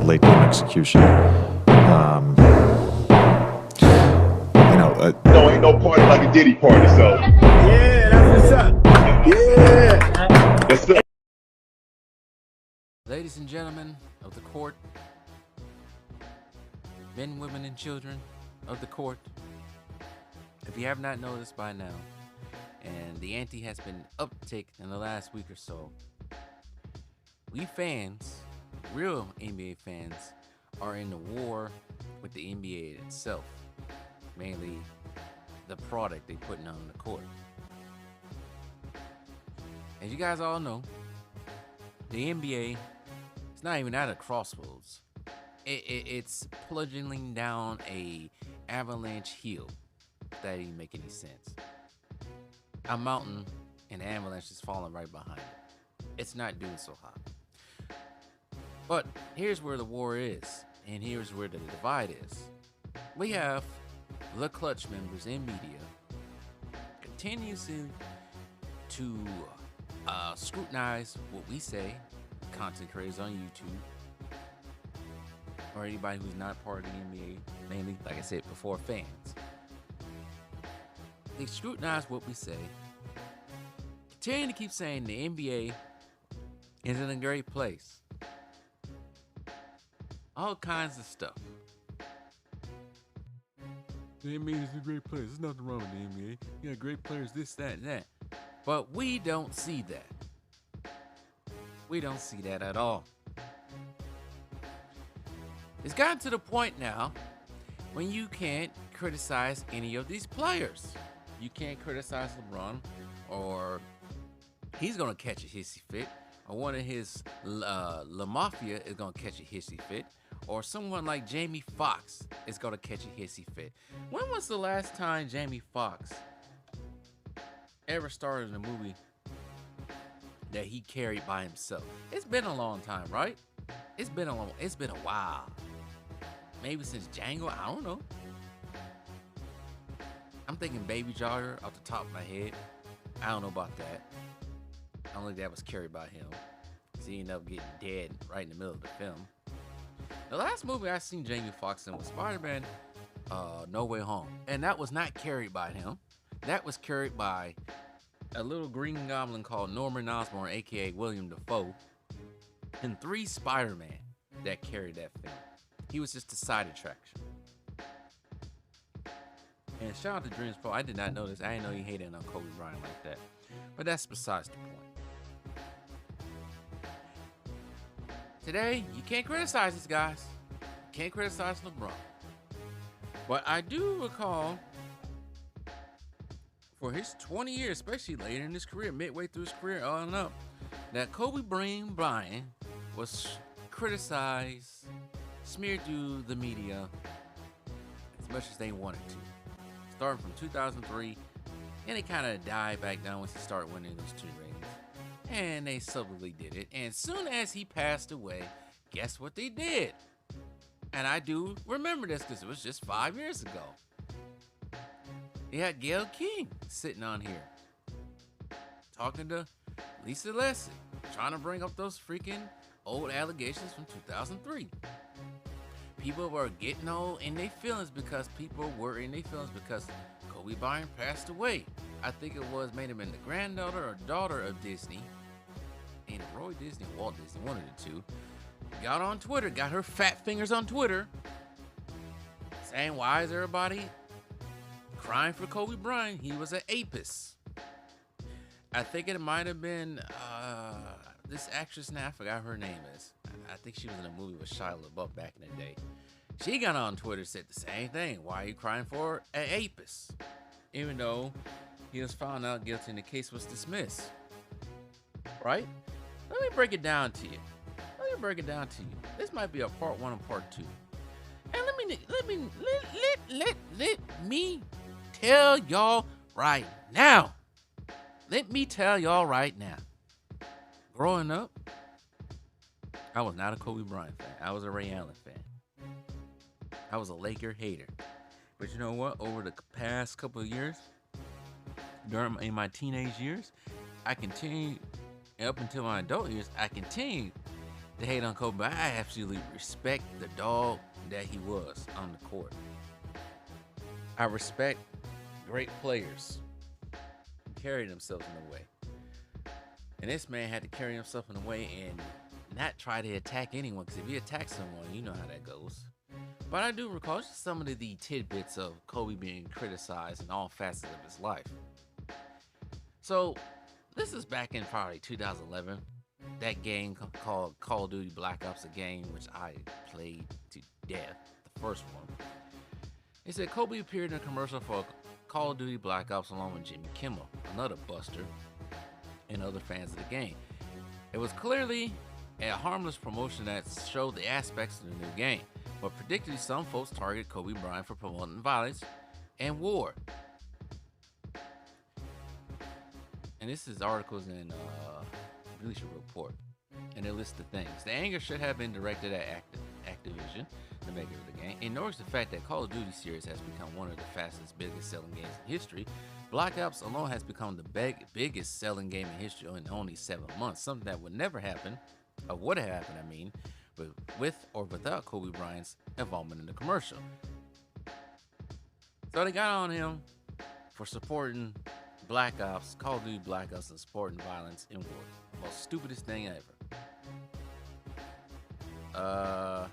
late game execution. No, ain't no party like a Diddy party, so. Yeah, that's what's up. Yeah. Yes, sir. Ladies and gentlemen of the court, men, women, and children of the court, if you have not noticed by now, and the ante has been uptick in the last week or so, we fans, real NBA fans, are in the war with the NBA itself, mainly the product they putting on the court. As you guys all know, the NBA is not even at a crossroads. It's plunging down a avalanche hill. If that even make any sense. A mountain and the avalanche is falling right behind it. It's not doing so hot. But here's where the war is, and here's where the divide is. We have the clutch members in media continuously to scrutinize what we say, content creators on YouTube, or anybody who's not part of the NBA, mainly, like I said before, fans. They scrutinize what we say, continue to keep saying the NBA is in a great place. All kinds of stuff. The NBA is a great place. There's nothing wrong with the NBA. You got great players, this, that, and that. But we don't see that. We don't see that at all. It's gotten to the point now when you can't criticize any of these players. You can't criticize LeBron, or he's going to catch a hissy fit, or one of his La Mafia is going to catch a hissy fit, or someone like Jamie Foxx is going to catch a hissy fit. When was the last time Jamie Foxx ever starred in a movie that he carried by himself? It's been a long time, right? It's been a while. Maybe since Django, I don't know. I'm thinking Baby Driver off the top of my head. I don't know about that. I don't think that was carried by him, because he ended up getting dead right in the middle of the film. The last movie I seen Jamie Foxx in was Spider-Man No Way Home, and that was not carried by him. That was carried by a little green goblin called Norman Osborn, aka William Dafoe, and 3 Spider-Man that carried that film. He was just a side attraction. And shout out to Dreams Pro. I did not know this. I didn't know he hated on Kobe Bryant like that. But that's besides the point. Today, you can't criticize these guys. You can't criticize LeBron. But I do recall, for his 20 years, especially later in his career, midway through his career on up, that Kobe Bryant was criticized, smeared through the media as much as they wanted to. Starting from 2003, and it kind of died back down once he started winning those 2 rings. And they subtly did it. And soon as he passed away, guess what they did? And I do remember this because it was just 5 years ago. They had Gayle King sitting on here talking to Lisa Leslie, trying to bring up those freaking old allegations from 2003. People were getting all in their feelings because Kobe Bryant passed away. I think it was may have been the granddaughter or daughter of Disney, and Roy Disney, Walt Disney, one of the two, got on Twitter, got her fat fingers on Twitter, saying, why is everybody crying for Kobe Bryant? He was an apist. I think it might have been this actress now, I forgot her name is. I think she was in a movie with Shia LaBeouf back in the day. She got on Twitter, said the same thing. Why are you crying for an apist? Even though he was found out guilty and the case was dismissed. Right? Let me break it down to you. This might be a part 1 and part 2. And let me tell y'all right now. Growing up, I was not a Kobe Bryant fan. I was a Ray Allen fan. I was a Laker hater. But you know what? Over the past couple of years, in my teenage years, I continued, up until my adult years, I continued to hate on Kobe, but I absolutely respect the dog that he was on the court. I respect great players who carry themselves in a way. And this man had to carry himself in a way and not try to attack anyone, because if you attack someone, you know how that goes. But I do recall just some of the tidbits of Kobe being criticized in all facets of his life. So, this is back in probably 2011. That game called Call of Duty Black Ops, a game which I played to death, the first one. It said Kobe appeared in a commercial for Call of Duty Black Ops along with Jimmy Kimmel, another buster, and other fans of the game. It was clearly a harmless promotion that showed the aspects of the new game, but predictably some folks targeted Kobe Bryant for promoting violence and war. And this is articles in Bleacher Report, and it lists the things. The anger should have been directed at Activision, the maker of the game. Ignores the fact that Call of Duty series has become one of the fastest, biggest selling games in history. Black Ops alone has become the biggest selling game in history in only 7 months, something that would never happen, or would have happened, I mean, but with or without Kobe Bryant's involvement in the commercial. So they got on him for supporting Black Ops, Call of Duty Black Ops, and supporting violence and war. Most stupidest thing ever. Let's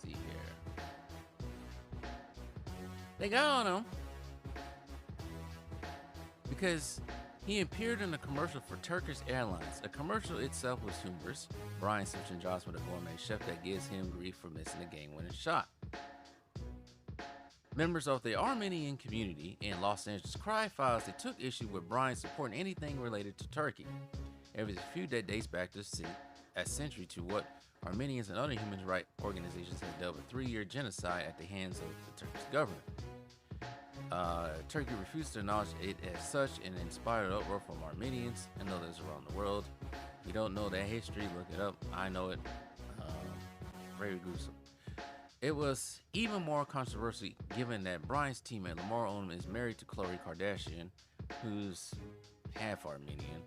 see here. They got on him because he appeared in a commercial for Turkish Airlines. The commercial itself was humorous. Bryant switching jobs with a gourmet chef that gives him grief for missing a game-winning shot. Members of the Armenian community in Los Angeles Cry files they took issue with Bryant supporting anything related to Turkey. It was a feud that dates back to a century to what Armenians and other human rights organizations have dealt with 3-year genocide at the hands of the Turkish government. Turkey refused to acknowledge it as such and inspired uproar from Armenians and others around the world. If you don't know that history, look it up. I know it. Very gruesome. It was even more controversial given that Bryant's teammate Lamar Odom is married to Khloe Kardashian, who's half Armenian.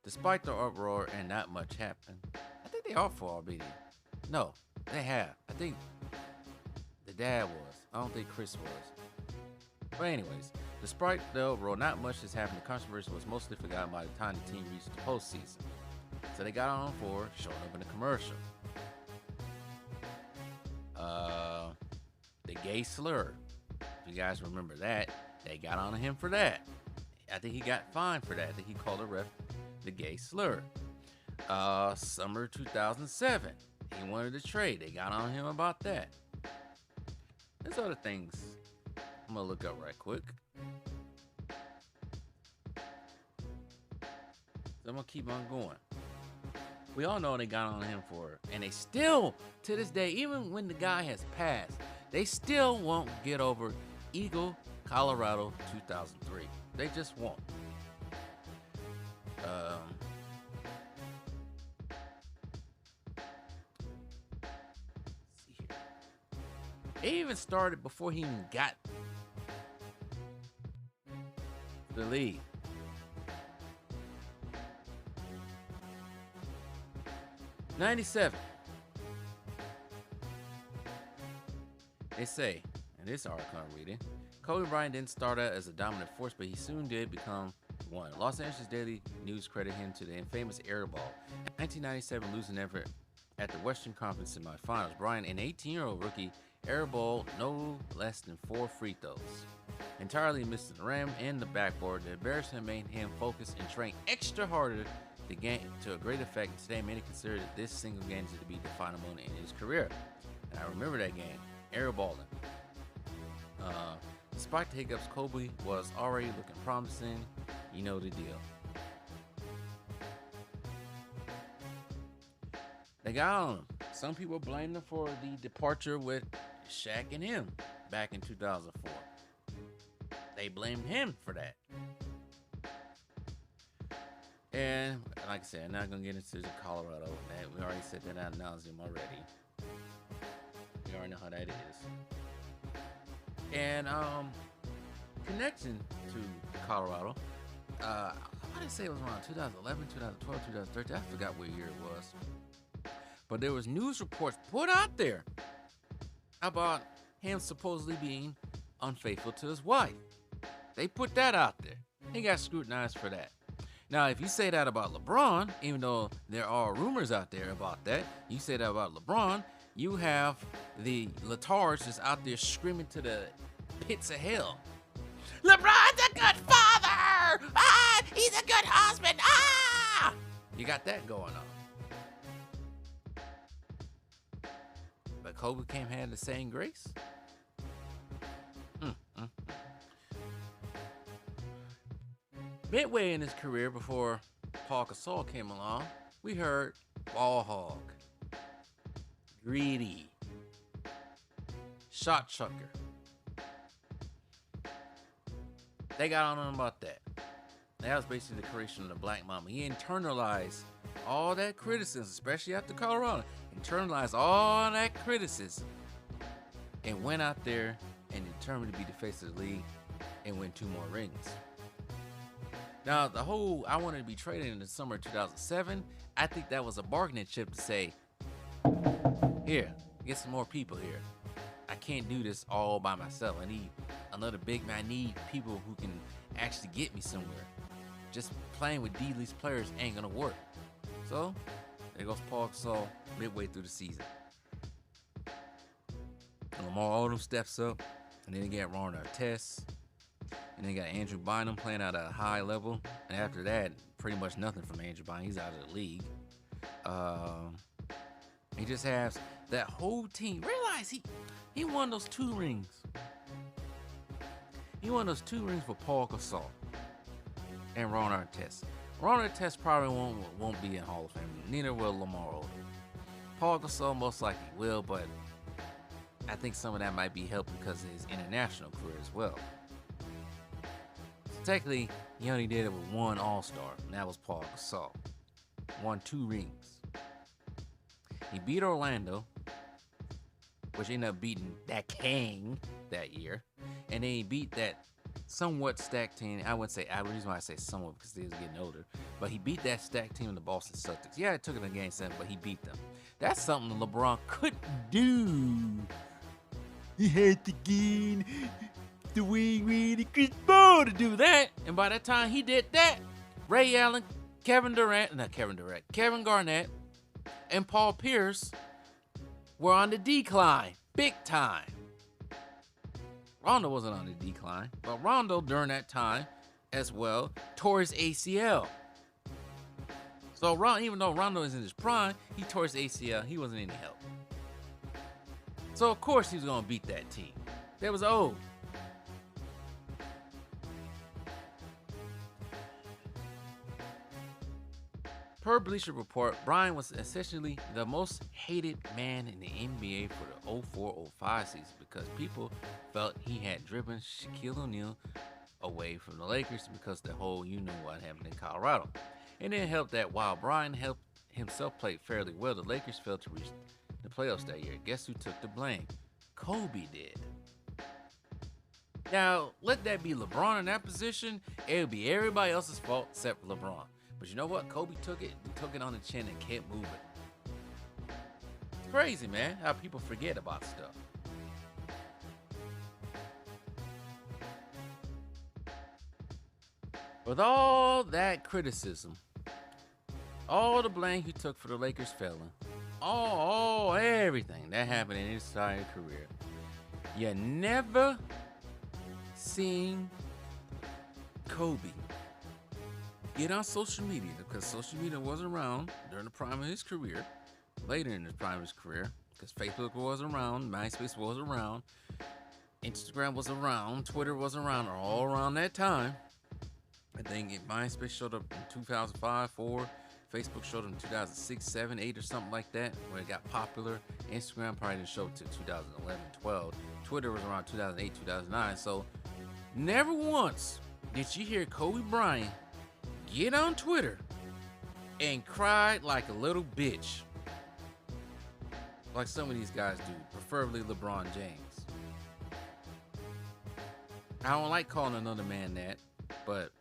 Despite the uproar and not much happened, I think they are for Armenia. No, they have. I think the dad was. I don't think Chris was. But anyways, despite the uproar, not much has happened. The controversy was mostly forgotten by the time the team reached the postseason. So they got on for showing up in the commercial. The gay slur. If you guys remember that, they got on him for that. I think he got fined for that. I think he called a ref the gay slur. Summer 2007, he wanted to trade. They got on him about that. There's other things I'm gonna look up right quick. So I'm gonna keep on going. We all know they got on him for it, and they still, to this day, even when the guy has passed, they still won't get over Eagle, Colorado 2003. They just won't. See here. It even started before he even got the league. '97. They say, in this article I'm reading, Kobe Bryant didn't start out as a dominant force, but he soon did become one. Los Angeles Daily News credited him to the infamous air ball. 1997 losing effort at the Western Conference semifinals. Bryant, an 18-year-old rookie, airballed no less than 4 free throws. Entirely missed the rim and the backboard. The embarrassment made him focus and train extra harder the game to a great effect. Today, many consider that this single game to be the final moment in his career. And I remember that game, airballing. Despite the hiccups, Kobe was already looking promising. You know the deal. They got on him. Some people blame him for the departure with Shaq and him back in 2004. They blamed him for that. And like I said, I'm not gonna get into Colorado. We already said that ad nauseum already. We already know how that is. And connection to Colorado, I didn't say it was around 2011, 2012, 2013. I forgot what year it was. But there was news reports put out there about him supposedly being unfaithful to his wife. They put that out there. He got scrutinized for that. Now, if you say that about LeBron, even though there are rumors out there about that, you say that about LeBron, you have the Latards just out there screaming to the pits of hell. LeBron's a good father! Ah! He's a good husband! Ah! You got that going on. But Kobe came had the same grace. Midway in his career, before Paul Gasol came along, we heard ball hog, greedy, shot chucker. They got on him about that. That was basically the creation of the Black Mamba. He internalized all that criticism, especially after Colorado. Internalized all that criticism and went out there and determined to be the face of the league and win 2 more rings. Now, the whole I wanted to be traded in the summer of 2007, I think that was a bargaining chip to say, here, get some more people here. I can't do this all by myself. I need another big man. I need people who can actually get me somewhere. Just playing with D-League players ain't going to work. So, there goes Paul Gasol midway through the season. And Lamar Odom steps up, and then you got Ron Artest. And then you got Andrew Bynum playing at a high level. And after that, pretty much nothing from Andrew Bynum. He's out of the league. He just has that whole team. Realize he won those 2 rings. He won those 2 rings for Paul Gasol and Ron Artest. Ron Artest probably won't be in Hall of Fame. Neither will Lamar Odom. Paul Gasol most likely will, but I think some of that might be helped because of his international career as well. Technically, he only did it with 1 All-Star, and that was Paul Gasol. Won 2 rings. He beat Orlando, which ended up beating that king that year, and then he beat that somewhat stacked team. I wouldn't say, the reason why I say somewhat because he was getting older, but he beat that stacked team in the Boston Celtics. Yeah, it took him in Game 7, but he beat them. That's something LeBron couldn't do. He had to gain the Wayne Wade and Chris Paul to do that. And by that time he did that, Ray Allen, Kevin Garnett, and Paul Pierce were on the decline. Big time. Rondo wasn't on the decline, but Rondo during that time as well tore his ACL. So even though Rondo is in his prime, he tore his ACL. He wasn't any help. So of course he was going to beat that team. That was old. Per Bleacher Report, Bryant was essentially the most hated man in the NBA for the 04-05 season because people felt he had driven Shaquille O'Neal away from the Lakers because the whole you-know-what happened in Colorado. And it helped that while Bryant helped himself play fairly well, the Lakers failed to reach the playoffs that year. Guess who took the blame? Kobe did. Now, let that be LeBron in that position, it would be everybody else's fault except for LeBron. But you know what? Kobe took it on the chin and kept moving. It's crazy, man, how people forget about stuff. With all that criticism, all the blame he took for the Lakers failing, everything that happened in his entire career, you never seen Kobe get on social media, because social media wasn't around during the prime of his career, later in the prime of his career, because Facebook was around, MySpace was around, Instagram was around, Twitter was around, all around that time. I think MySpace showed up in 2005, 4. Facebook showed up in 2006, 7, 8 or something like that, when it got popular. Instagram probably didn't show up until 2011, 12. Twitter was around 2008, 2009. So never once did you hear Kobe Bryant get on Twitter and cry like a little bitch, like some of these guys do, preferably LeBron James. I don't like calling another man that, but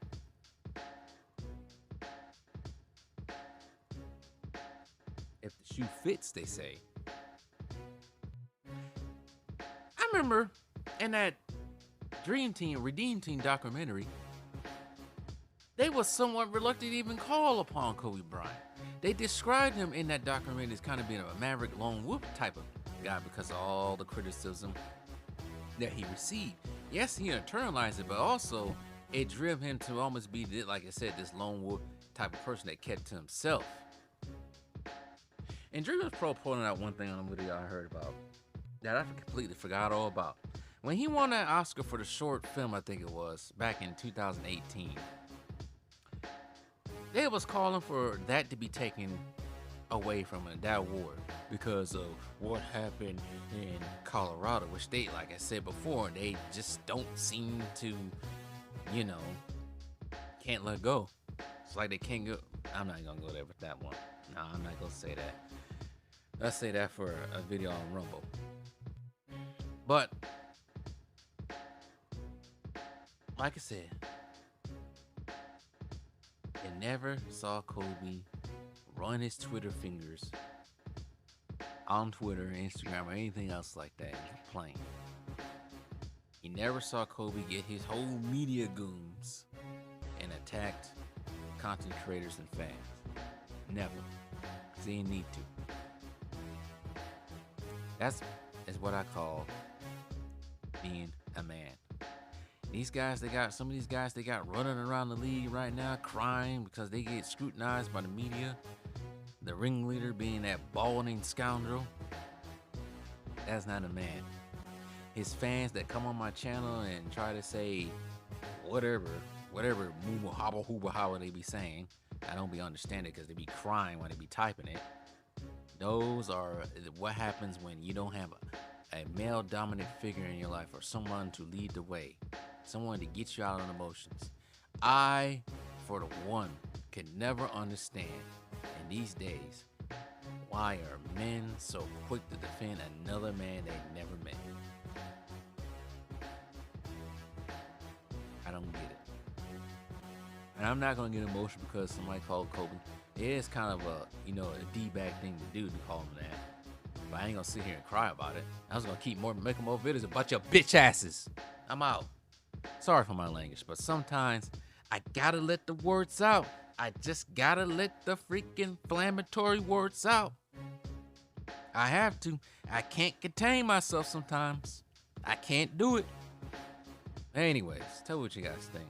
if the shoe fits, they say. I remember in that Dream Team, Redeem Team documentary, they were somewhat reluctant to even call upon Kobe Bryant. They described him in that documentary as kind of being a maverick lone wolf type of guy because of all the criticism that he received. Yes, he internalized it, but also it drove him to almost be, like I said, this lone wolf type of person that kept to himself. And Dreamers Pro pointed out one thing on a video I heard about that I completely forgot all about. When he won that Oscar for the short film, I think it was, back in 2018, they was calling for that to be taken away from him, that award, because of what happened in Colorado, which they, like I said before, they just don't seem to, you know, can't let go. It's like they can't go. I'm not gonna go there with that one. No, I'm not gonna say that. Let's say that for a video on Rumble. But like I said, I never saw Kobe run his Twitter fingers on Twitter, Instagram, or anything else like that and complain. You never saw Kobe get his whole media goons and attacked content creators and fans. Never. Because he didn't need to. That's what I call being a man. These guys, some of these guys they got running around the league right now crying because they get scrutinized by the media. The ringleader being that balding scoundrel. That's not a man. His fans that come on my channel and try to say whatever moo hobble hooba how they be saying. I don't be understanding because they be crying when they be typing it. Those are what happens when you don't have a male dominant figure in your life or someone to lead the way, someone to get you out on emotions. I, for the one, can never understand in these days why are men so quick to defend another man they never met. I don't get it. And I'm not gonna get emotional because somebody called Kobe. It is kind of a D-bag thing to do to call him that. But I ain't gonna sit here and cry about it. I was gonna keep making more videos about your bitch asses. I'm out. Sorry for my language, but sometimes I gotta let the words out. I just gotta let the freaking inflammatory words out. I have to. I can't contain myself sometimes. I can't do it. Anyways, tell me what you guys think.